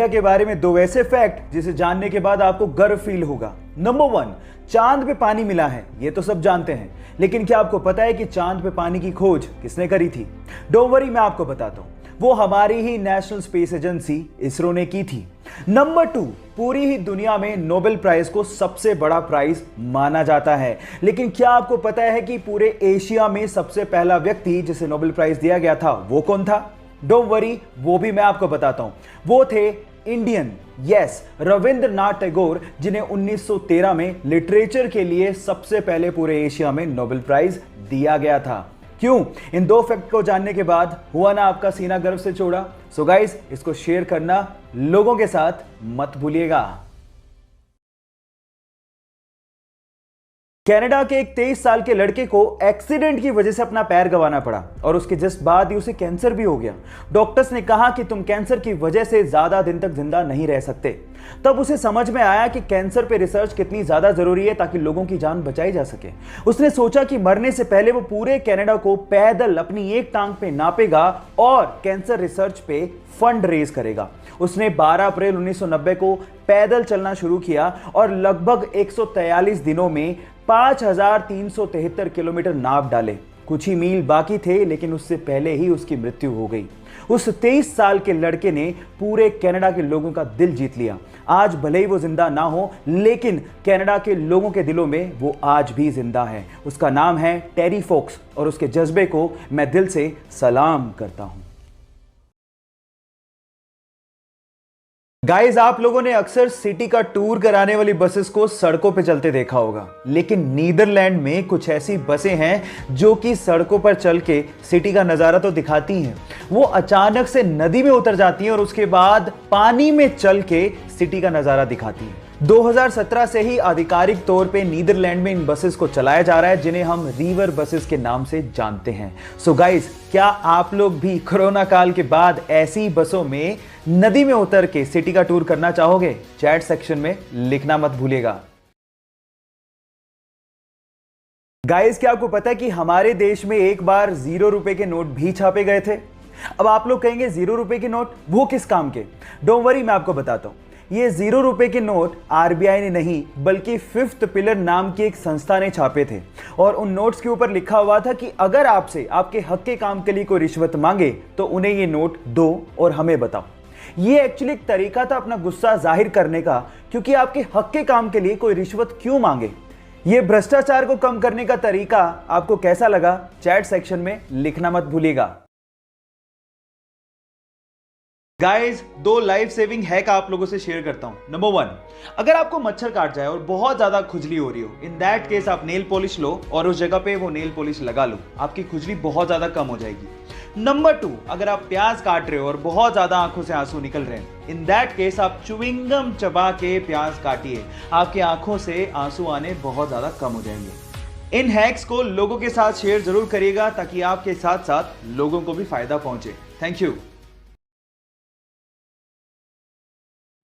India के बारे में दो ऐसे फैक्ट जिसे जानने के बाद आपको गर्व फील होगा। नंबर 1, चांद पे पानी मिला है, ये तो सब जानते हैं, लेकिन क्या आपको पता है कि चांद पे पानी की खोज किसने करी थी? डोंट वरी, मैं आपको बताता हूं। वो हमारी ही नेशनल स्पेस एजेंसी इसरो ने की थी। नंबर 2, पूरी ही दुनिया में नोबेल प्राइज को सबसे बड़ा प्राइज माना जाता है, लेकिन क्या आपको पता है कि पूरे एशिया में सबसे पहला व्यक्ति जिसे नोबेल प्राइज दिया गया था वो कौन था? डोंट वरी, वो भी मैं आपको बताता हूं। वो थे इंडियन, यस, रविंद्रनाथ टैगोर, जिन्हें 1913 में लिटरेचर के लिए सबसे पहले पूरे एशिया में नोबेल प्राइज दिया गया था। क्यों? इन दो फैक्ट को जानने के बाद हुआ ना आपका सीना गर्व से चौड़ा? सो गाइस, इसको शेयर करना लोगों के साथ मत भूलिएगा। कनाडा के एक 23 साल के लड़के को एक्सीडेंट की वजह से अपना पैर गंवाना पड़ा और उसके जस्ट बाद ही उसे कैंसर भी हो गया। डॉक्टर्स ने कहा कि तुम कैंसर की वजह से ज्यादा दिन तक जिंदा नहीं रह सकते। तब उसे समझ में आया कि कैंसर पे रिसर्च कितनी ज्यादा जरूरी है ताकि लोगों की जान बचाई जा सके। उसने सोचा कि मरने से पहले वो पूरे कनाडा को पैदल अपनी एक टांग पे नापेगा और कैंसर रिसर्च पे फंड रेज करेगा। उसने 12 अप्रैल 1990 को पैदल चलना शुरू किया और लगभग 143 दिनों में 5373 किलोमीटर नाप डाले। कुछ ही मील बाकी थे, लेकिन उससे पहले ही उसकी मृत्यु हो गई। उस 23 साल के लड़के ने पूरे कनाडा के लोगों का दिल जीत लिया। आज भले ही वो जिंदा ना हो, लेकिन कनाडा के लोगों के दिलों में वो आज भी जिंदा है। उसका नाम है टेरी फोक्स और उसके जज्बे को मैं दिल से सलाम करता हूं। गाइस, आप लोगों ने अक्सर सिटी का टूर कराने वाली बसेस को सड़कों पे चलते देखा होगा, लेकिन नीदरलैंड में कुछ ऐसी बसें हैं जो कि सड़कों पर चल के सिटी का नजारा तो दिखाती हैं। वो अचानक से नदी में उतर जाती हैं और उसके बाद पानी में चल के सिटी का नजारा दिखाती हैं। 2017 से ही आधिकारिक तौर पे नीदरलैंड में इन बसेस को चलाया जा रहा है, जिन्हें हम रिवर बसेस के नाम से जानते हैं। सो गाइस, क्या आप लोग भी कोरोना काल के बाद ऐसी बसों में नदी में उतर के सिटी का टूर करना चाहोगे? चैट सेक्शन में लिखना मत भूलिएगा। गाइस, क्या आपको पता है कि हमारे देश में एक बार 0 रुपए के नोट भी छापे गए थे? अब आप लोग कहेंगे 0 रुपए के नोट वो किस काम के? डोंट वरी, मैं आपको बताता हूं। ये 0 रुपए के नोट आरबीआई ने नहीं, बल्कि फिफ्थ पिलर नाम की एक संस्था ने छापे थे और उन नोट्स के ऊपर लिखा हुआ था कि अगर आपसे आपके हक के काम के लिए कोई रिश्वत मांगे तो उन्हें ये नोट दो और हमें बताओ। ये एक्चुअली एक तरीका था अपना गुस्सा जाहिर करने का, क्योंकि आपके हक के काम के लिए कोई रिश्वत क्यों मांगे। ये भ्रष्टाचार को कम करने का तरीका आपको कैसा लगा? चैट सेक्शन में लिखना मत भूलिएगा। गाइस, 2 लाइफ सेविंग हैक आप लोगों से शेयर करता हूं। नंबर 1, अगर आपको मच्छर काट जाए और बहुत ज्यादा खुजली हो रही हो, इन दैट केस आप नेल पॉलिश लो और उस जगह पे वो नेल पॉलिश लगा लो, आपकी खुजली बहुत ज्यादा कम हो जाएगी। नंबर 2, अगर आप प्याज काट रहे हो और बहुत ज्यादा आंखों से आंसू निकल रहे हैं, इन दैट केस आप च्युइंगम चबा के प्याज काटिए, आपकी आंखों से आंसू आने बहुत ज्यादा कम हो जाएंगे। इन हैक्स को लोगों के साथ शेयर जरूर करिएगा ताकि आपके साथ साथ लोगों को भी फायदा पहुंचे। Thank you.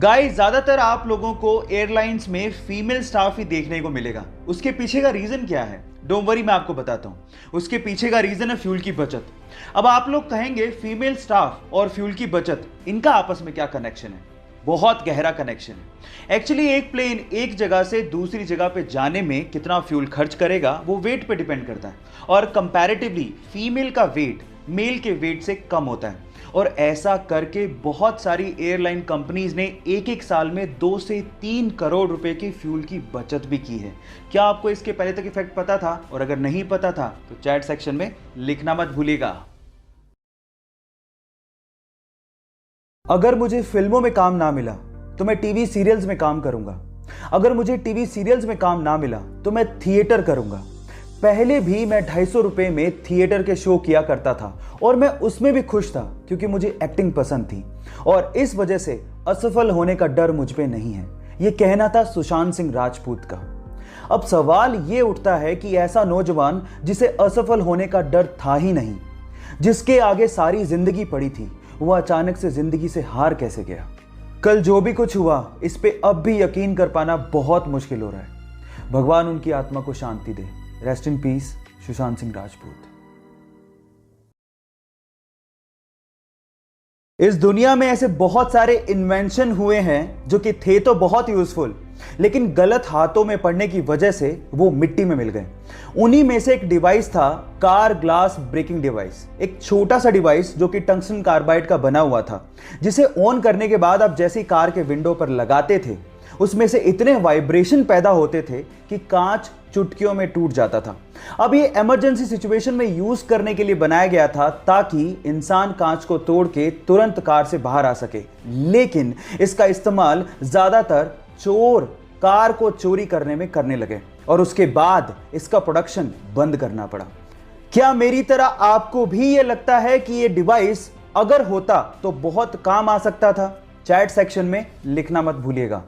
गाइस, ज्यादातर आप लोगों को एयरलाइंस में फीमेल स्टाफ ही देखने को मिलेगा। उसके पीछे का रीजन क्या है? डोंट वरी, मैं आपको बताता हूं। उसके पीछे का रीजन है फ्यूल की बचत। अब आप लोग कहेंगे फीमेल स्टाफ और फ्यूल की बचत, इनका आपस में क्या कनेक्शन है? बहुत गहरा कनेक्शन है। एक्चुअली एक प्लेन एक जगह से दूसरी जगह पे जाने में कितना फ्यूल खर्च करेगा वो वेट पे डिपेंड करता है, और कंपैरेटिवली फीमेल का वेट मेल के वेट से कम होता है। और ऐसा करके बहुत सारी एयरलाइन कंपनीज ने एक साल में 2 से 3 करोड़ रुपए की फ्यूल की बचत भी की है। क्या आपको इसके पहले तक इफेक्ट पता था? और अगर नहीं पता था तो चैट सेक्शन में लिखना मत भूलिएगा। अगर मुझे फिल्मों में काम ना मिला तो मैं टीवी सीरियल्स में काम करूंगा। अगर मुझे टीवी सीरियल्स में काम ना मिला तो मैं थिएटर करूंगा। पहले भी मैं 250 रुपए में थिएटर के शो किया करता था और मैं उसमें भी खुश था क्योंकि मुझे एक्टिंग पसंद थी और इस वजह से असफल होने का डर मुझ पे नहीं है। यह कहना था सुशांत सिंह राजपूत का। अब सवाल यह उठता है कि ऐसा नौजवान जिसे असफल होने का डर था ही नहीं, जिसके आगे सारी जिंदगी पड़ी थी, वह अचानक से जिंदगी से हार कैसे गया? कल जो भी कुछ हुआ, इस पे अब भी यकीन कर पाना बहुत मुश्किल हो रहा है। भगवान उनकी आत्मा को शांति दे। Rest in peace, Sushant Singh Rajput. इस दुनिया में ऐसे बहुत सारे इन्वेंशन हुए हैं जो कि थे तो बहुत यूजफुल, लेकिन गलत हाथों में पड़ने की वजह से वो मिट्टी में मिल गए। उन्हीं में से एक डिवाइस था कार ग्लास ब्रेकिंग डिवाइस। एक छोटा सा डिवाइस जो कि टंगस्टन कार्बाइड का बना हुआ था, जिसे ऑन करने के बाद आप जैसे ही कार के विंडो पर लगाते थे, उसमें से इतने वाइब्रेशन पैदा होते थे कि कांच चुटकियों में टूट जाता था। अब ये इमरजेंसी सिचुएशन में यूज करने के लिए बनाया गया था ताकि इंसान कांच को तोड़ के तुरंत कार से बाहर आ सके, लेकिन इसका इस्तेमाल ज्यादातर चोर कार को चोरी करने में करने लगे और उसके बाद इसका प्रोडक्शन बंद करना पड़ा। क्या मेरी तरह आपको भी ये लगता है कि ये डिवाइस अगर होता तो बहुत काम आ सकता था? चैट सेक्शन में लिखना मत भूलिएगा।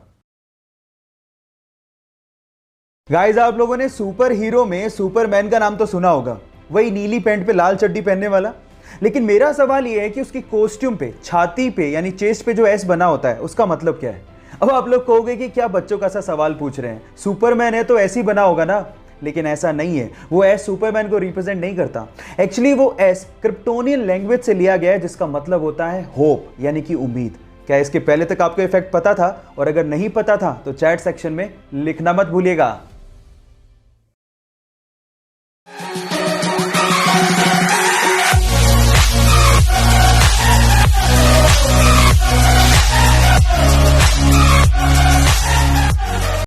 गाइस, आप लोगों ने सुपर हीरो में सुपरमैन का नाम तो सुना होगा, वही नीली पैंट पे लाल चड्डी पहनने वाला। लेकिन मेरा सवाल यह है कि उसकी कॉस्ट्यूम पे, छाती पे यानी चेस्ट पे जो एस बना होता है, उसका मतलब क्या है? अब आप लोग कहोगे कि क्या बच्चों का सा सवाल पूछ रहे हैं, सुपरमैन है तो ऐसे ही बना होगा ना। लेकिन ऐसा नहीं है, वो एस सुपरमैन को रिप्रेजेंट नहीं करता। एक्चुअली वो एस क्रिप्टोनियन लैंग्वेज से लिया गया है, जिसका मतलब होता है होप यानी कि उम्मीद। क्या इसके पहले तक आपको इफेक्ट पता था? और अगर नहीं पता था तो चैट सेक्शन में लिखना मत भूलिएगा।